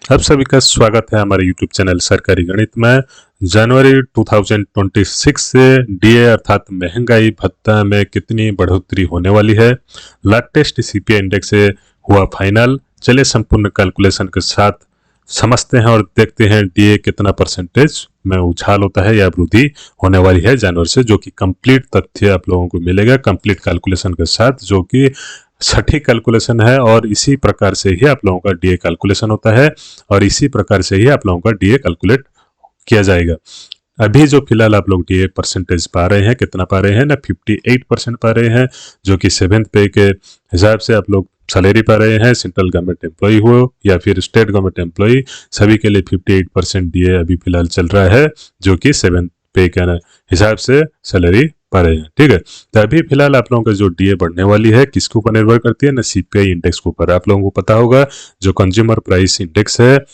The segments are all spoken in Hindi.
आप सभी का स्वागत है हमारे YouTube चैनल सरकारी गणित में। जनवरी 2026 से डीए अर्थात महंगाई भत्ता में कितनी बढ़ोतरी होने वाली है, लेटेस्ट सीपीआई इंडेक्स से हुआ फाइनल। चलिए संपूर्ण कैलकुलेशन के साथ समझते हैं और देखते हैं डीए कितना परसेंटेज में उछाल होता है या वृद्धि होने वाली है जनवरी से, जो कि कंप्लीट तथ्य आप लोगों को मिलेगा कंप्लीट कैलकुलेशन के साथ, जो कि सटीक कैलकुलेशन है। और इसी प्रकार से ही आप लोगों का डीए कैलकुलेशन होता है और इसी प्रकार से ही आप लोगों का डीए कैलकुलेट किया जाएगा। अभी जो फिलहाल आप लोग डीए परसेंटेज पा रहे हैं, कितना पा रहे हैं ना, 58% पा रहे हैं, जो कि 7th पे के हिसाब से आप लोग सैलरी पा रहे हैं। सेंट्रल गवर्नमेंट एम्प्लॉय हो या फिर स्टेट गवर्नमेंट एम्प्लॉय, सभी के लिए 58% डीए अभी फिलहाल चल रहा है, जो कि 7th पे के हिसाब से सैलरी पा रहे हैं। ठीक है, तो अभी फिलहाल आप लोगों का जो डीए बढ़ने वाली है किसके ऊपर निर्भर करती है ना, सीपीआई इंडेक्स के ऊपर। आप लोगों को पता होगा जो कंज्यूमर प्राइस इंडेक्स है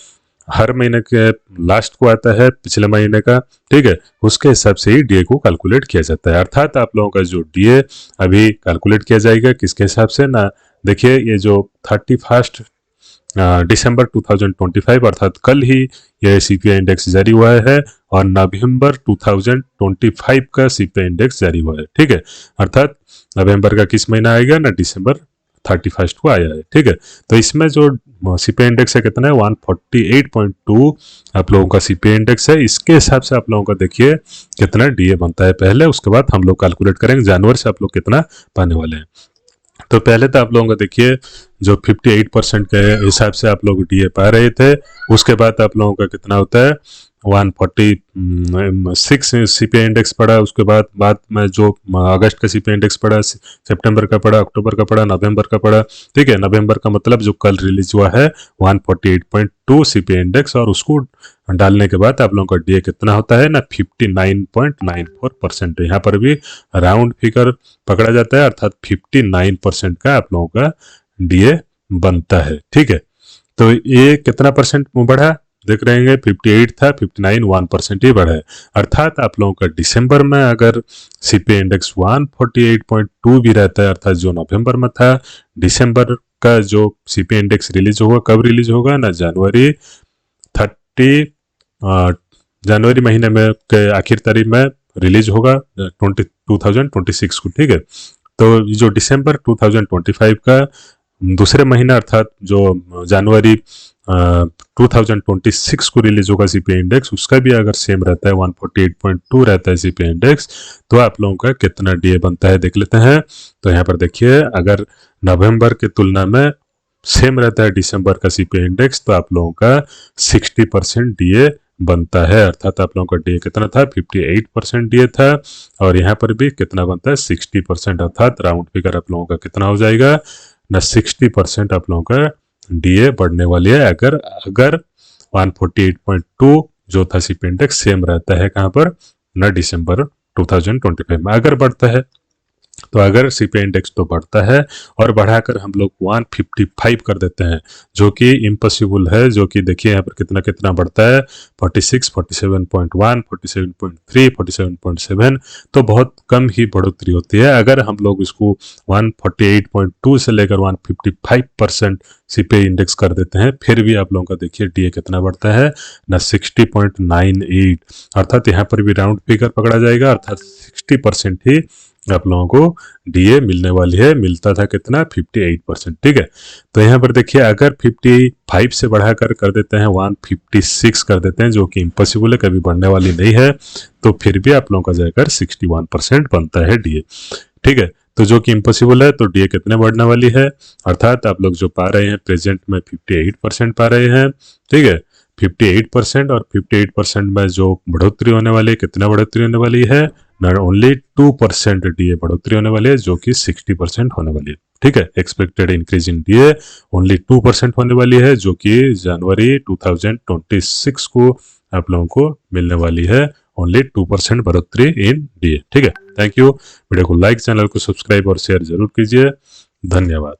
हर महीने के लास्ट को आता है, पिछले महीने का। ठीक है, उसके हिसाब से ही डीए को कैलकुलेट किया जाता है। अर्थात आप लोगों का जो डीए अभी कैलकुलेट किया जाएगा किसके हिसाब से ना, देखिए ये जो 31 दिसंबर 2025 अर्थात कल ही यह सीपीआई इंडेक्स जारी हुआ है और नवंबर 2025 का सीपीआई इंडेक्स जारी हुआ है। ठीक है, अर्थात नवंबर का किस महीना आएगा ना, दिसंबर 31 को आया है। ठीक है, तो इसमें जो सीपीआई इंडेक्स है कितना है, 148.2 आप लोगों का सीपीआई इंडेक्स है। इसके हिसाब से आप लोगों का देखिए कितना डीए बनता है पहले, उसके बाद हम लोग कैलकुलेट करेंगे जानवर से आप लोग कितना पाने वाले हैं। तो पहले तो आप लोगों का देखिए जो 58% के हिसाब से आप लोग डीए पा रहे थे, उसके बाद आप लोगों का कितना होता है 146 सीपीआई इंडेक्स पड़ा। उसके बाद में जो अगस्त का सीपीआई इंडेक्स पड़ा, सितंबर का पड़ा, अक्टूबर का पड़ा, नवंबर का पड़ा। ठीक है, नवंबर का मतलब जो कल रिलीज हुआ है 148.2 सीपीआई इंडेक्स, और उसको डालने के बाद आप लोगों का डीए कितना होता है ना, 59.94%। यहाँ पर भी राउंड फिगर पकड़ा जाता है, अर्थात 59% का आप लोगों का डीए बनता है। ठीक है, तो ये कितना परसेंट बढ़ा देख रहे हैं, 58 था, 59 1% ही बढ़ा है। अर्थात आप लोगों का दिसंबर में अगर सीपीआई इंडेक्स 148.2 भी रहता है, अर्थात जो नवंबर में था, दिसंबर का जो सीपीआई इंडेक्स रिलीज होगा, कब रिलीज होगा ना, जनवरी महीने में के आखिर तारीख में रिलीज होगा 2026 को। ठीक है, तो जो दिसंबर 2025 का दूसरे महीना अर्थात जो जनवरी 2026 को रिलीज होगा सीपीआई इंडेक्स, उसका भी अगर सेम रहता है 148.2 रहता है सीपीआई इंडेक्स, तो आप लोगों का कितना डीए बनता है देख लेते हैं। तो यहाँ पर देखिए अगर नवंबर की तुलना में सेम रहता है दिसंबर का सीपीआई इंडेक्स, तो आप लोगों का 60% डीए बनता है। अर्थात आप लोगों का डीए कितना था, 58% डीए था, और यहाँ पर भी कितना बनता है 60%। अर्थात राउंड फिगर आप लोगों का कितना हो जाएगा ना, 60% आप लोगों का डीए बढ़ने वाली है अगर 148.2 जो था सीपीआई इंडेक्स सेम रहता है कहाँ पर ना, दिसंबर 2025 में। अगर बढ़ता है तो अगर सीपीआई इंडेक्स तो बढ़ता है और बढ़ाकर हम लोग 155 कर देते हैं, जो कि इम्पॉसिबल है। जो कि देखिए यहाँ पर कितना कितना बढ़ता है, 46, 47.1, 47.3, 47.7, तो बहुत कम ही बढ़ोतरी होती है। अगर हम लोग इसको 148.2 से लेकर 155% सीपीआई इंडेक्स कर देते हैं, फिर भी आप लोगों का देखिए डीए कितना बढ़ता है ना, 60.98। अर्थात यहाँ पर भी राउंड फिगर पकड़ा जाएगा, अर्थात 60% ही आप लोगों को डीए मिलने वाली है। मिलता था कितना, 58%। ठीक है, तो यहाँ पर देखिए अगर 55 से बढ़ाकर कर देते हैं 156 कर देते हैं, जो कि इम्पॉसिबल है, कभी बढ़ने वाली नहीं है, तो फिर भी आप लोगों का जाकर 61% बनता है डीए। ठीक है, तो जो कि इम्पॉसिबल है, तो डीए कितने बढ़ने वाली है, अर्थात आप लोग जो पा रहे हैं प्रेजेंट में 58% पा रहे हैं। ठीक है, 58%, और 58% में जो बढ़ोतरी होने वाली है, कितना बढ़ोतरी होने वाली है ना, ओनली 2% डीए बढ़ोतरी होने वाली है, जो कि 60% होने वाली है। ठीक है, expected increase in DA only 2% होने वाली है, जो कि जनवरी 2026 को आप लोगों को मिलने वाली है, ओनली 2% बढ़ोतरी इन डीए। ठीक है, थैंक यू। वीडियो को लाइक, चैनल को सब्सक्राइब और शेयर जरूर कीजिए। धन्यवाद।